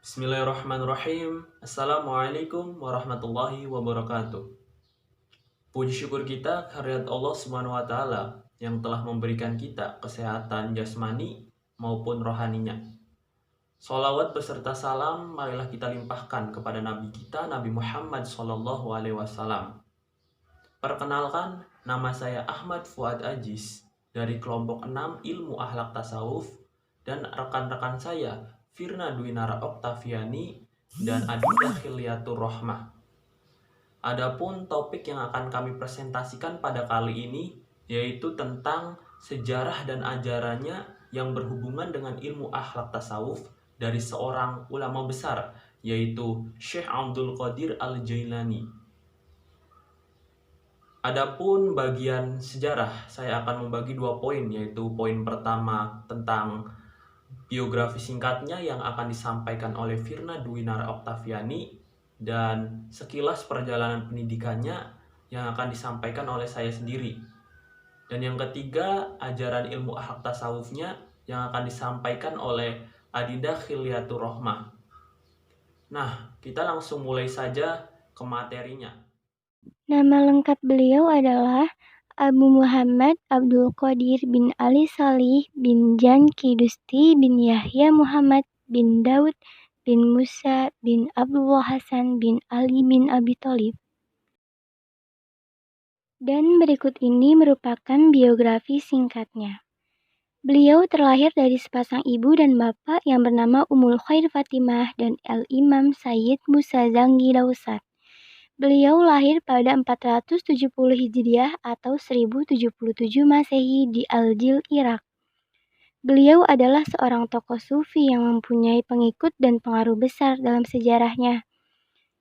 Bismillahirrahmanirrahim. Assalamualaikum warahmatullahi wabarakatuh. Puji syukur kita kehadirat Allah Subhanahu wa taala yang telah memberikan kita kesehatan jasmani maupun rohaninya. Sholawat beserta salam marilah kita limpahkan kepada Nabi kita Nabi Muhammad SAW. Perkenalkan, nama saya Ahmad Fuad Ajiz dari kelompok 6 Ilmu Akhlak Tasawuf dan rekan-rekan saya Firna Dwinara Oktaviani dan Adinda Khiliatur Rohmah. Adapun topik yang akan kami presentasikan pada kali ini yaitu tentang sejarah dan ajarannya yang berhubungan dengan ilmu akhlak tasawuf dari seorang ulama besar yaitu Syekh Abdul Qadir Al-Jailani. Adapun bagian sejarah, saya akan membagi 2 poin, yaitu poin pertama tentang biografi singkatnya yang akan disampaikan oleh Firna Dwinara Oktaviani dan sekilas perjalanan pendidikannya yang akan disampaikan oleh saya sendiri. Dan yang ketiga, ajaran ilmu akhlak tasawufnya yang akan disampaikan oleh Adinda Khiliatur Rohmah. Nah, kita langsung mulai saja ke materinya. Nama lengkap beliau adalah Abu Muhammad Abdul Qadir bin Ali Salih bin Jan Kidusti bin Yahya Muhammad bin Daud bin Musa bin Abdullah Hasan bin Ali bin Abi Thalib. Dan berikut ini merupakan biografi singkatnya. Beliau terlahir dari sepasang ibu dan bapak yang bernama Ummul Khair Fatimah dan Al-Imam Sayyid Musa Zangi Dausat. Beliau lahir pada 470 Hijriah atau 1077 Masehi di Al-Jil, Irak. Beliau adalah seorang tokoh sufi yang mempunyai pengikut dan pengaruh besar dalam sejarahnya,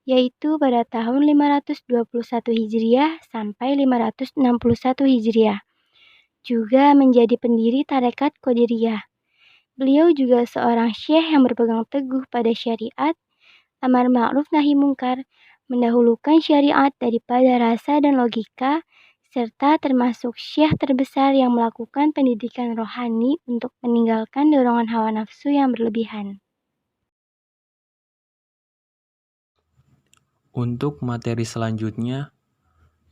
yaitu pada tahun 521 Hijriah sampai 561 Hijriah. Juga menjadi pendiri tarekat Qadiriyah. Beliau juga seorang syekh yang berpegang teguh pada syariat, amar ma'ruf nahi mungkar, mendahulukan syariat daripada rasa dan logika, serta termasuk syekh terbesar yang melakukan pendidikan rohani untuk meninggalkan dorongan hawa nafsu yang berlebihan. Untuk materi selanjutnya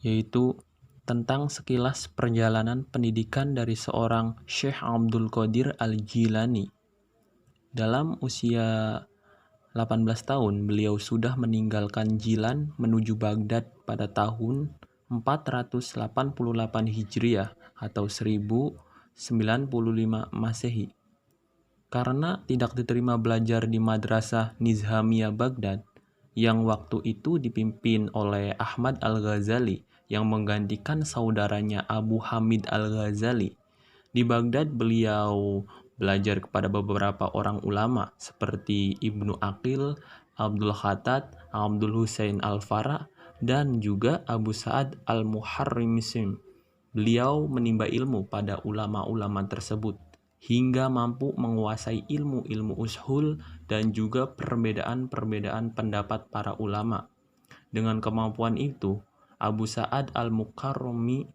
yaitu tentang sekilas perjalanan pendidikan dari seorang Syekh Abdul Qadir Al-Jilani. Dalam usia 18 tahun, beliau sudah meninggalkan Jilan menuju Baghdad pada tahun 488 Hijriah atau 1095 Masehi. Karena tidak diterima belajar di Madrasah Nizhamiyah Baghdad, yang waktu itu dipimpin oleh Ahmad Al-Ghazali yang menggantikan saudaranya Abu Hamid Al-Ghazali. Di Baghdad beliau belajar kepada beberapa orang ulama seperti Ibnu Aqil, Abdul Khattab, Abdul Husain Al-Farah, dan juga Abu Sa'ad Al-Muharrimisim. Beliau menimba ilmu pada ulama-ulama tersebut hingga mampu menguasai ilmu-ilmu ushul dan juga perbedaan-perbedaan pendapat para ulama. Dengan kemampuan itu, Abu Sa'ad Al-Mukarrami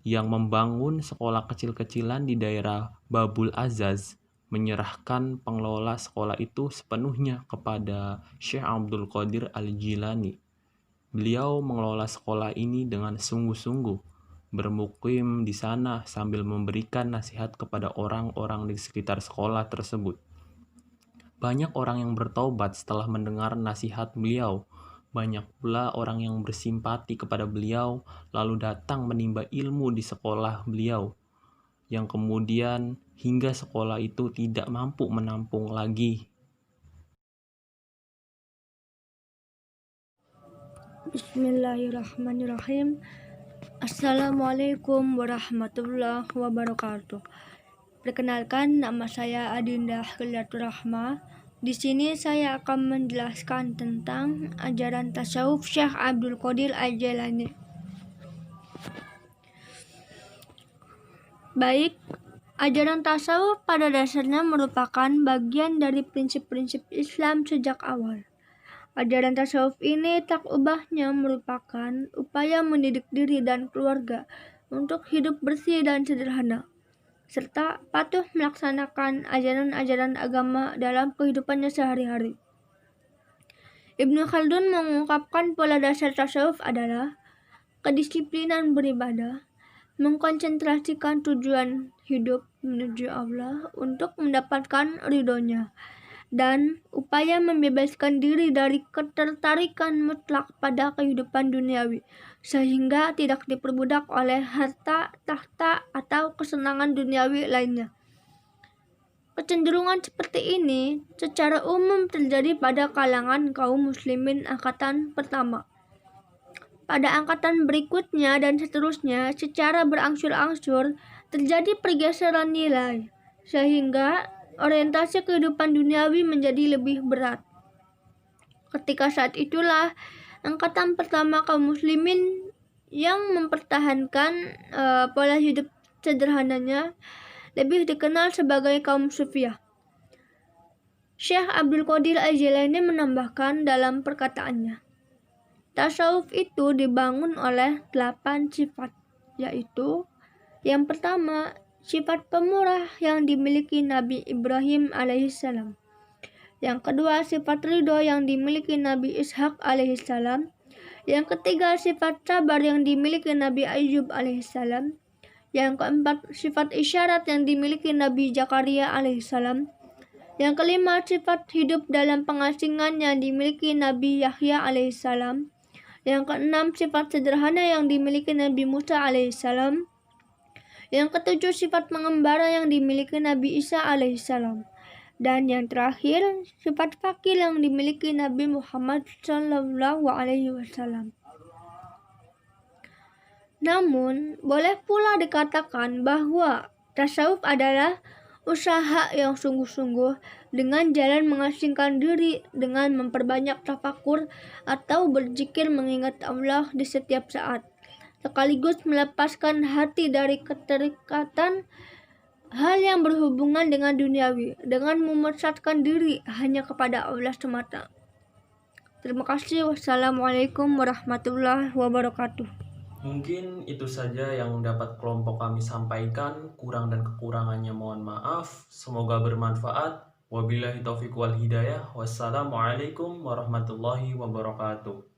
yang membangun sekolah kecil-kecilan di daerah Babul Azaz menyerahkan pengelola sekolah itu sepenuhnya kepada Syekh Abdul Qadir Al-Jilani. Beliau mengelola sekolah ini dengan sungguh-sungguh, bermukim di sana sambil memberikan nasihat kepada orang-orang di sekitar sekolah tersebut. Banyak orang yang bertobat setelah mendengar nasihat beliau. Banyak pula orang yang bersimpati kepada beliau lalu datang menimba ilmu di sekolah beliau, yang kemudian hingga sekolah itu tidak mampu menampung lagi. Bismillahirrahmanirrahim. Assalamualaikum warahmatullahi wabarakatuh. Perkenalkan, nama saya Adinda Khiliatur Rohmah. Di sini saya akan menjelaskan tentang ajaran tasawuf Syekh Abdul Qadir Al-Jailani. Baik, ajaran tasawuf pada dasarnya merupakan bagian dari prinsip-prinsip Islam sejak awal. Ajaran tasawuf ini tak ubahnya merupakan upaya mendidik diri dan keluarga untuk hidup bersih dan sederhana. serta patuh melaksanakan ajaran-ajaran agama dalam kehidupannya sehari-hari. Ibnu Khaldun mengungkapkan pola dasar tasawuf adalah kedisiplinan beribadah, mengkonsentrasikan tujuan hidup menuju Allah untuk mendapatkan ridhonya, dan upaya membebaskan diri dari ketertarikan mutlak pada kehidupan duniawi, sehingga tidak diperbudak oleh harta, tahta, atau kesenangan duniawi lainnya. Kecenderungan seperti ini secara umum terjadi pada kalangan kaum muslimin angkatan pertama. Pada angkatan berikutnya dan seterusnya, secara berangsur-angsur terjadi pergeseran nilai, sehingga orientasi kehidupan duniawi menjadi lebih berat. Ketika saat itulah, angkatan pertama kaum muslimin yang mempertahankan pola hidup sederhananya lebih dikenal sebagai kaum sufiah. Syekh Abdul Qadir Al-Jailani menambahkan dalam perkataannya, tasawuf itu dibangun oleh 8 sifat, yaitu yang pertama, sifat pemurah yang dimiliki Nabi Ibrahim alaihissalam. Yang kedua, sifat ridho yang dimiliki Nabi Ishak alaihissalam. Yang ketiga, sifat sabar yang dimiliki Nabi Ayub alaihissalam. Yang keempat, sifat isyarat yang dimiliki Nabi Zakaria alaihissalam. Yang kelima, sifat hidup dalam pengasingan yang dimiliki Nabi Yahya alaihissalam. Yang keenam, sifat sederhana yang dimiliki Nabi Musa alaihissalam. Yang ketujuh, sifat mengembara yang dimiliki Nabi Isa alaihissalam. Dan yang terakhir, sifat fakir yang dimiliki Nabi Muhammad sallallahu alaihi wasallam. Namun, boleh pula dikatakan bahwa tasawuf adalah usaha yang sungguh-sungguh dengan jalan mengasingkan diri dengan memperbanyak tafakur atau berzikir mengingat Allah di setiap saat, sekaligus melepaskan hati dari keterikatan hal yang berhubungan dengan duniawi dengan memusatkan diri hanya kepada Allah semata. Terima kasih. Wassalamualaikum warahmatullahi wabarakatuh. Mungkin itu saja yang dapat kelompok kami sampaikan. Kurang dan kekurangannya mohon maaf. Semoga bermanfaat. Wabillahi taufiq wal hidayah. Wassalamualaikum warahmatullahi wabarakatuh.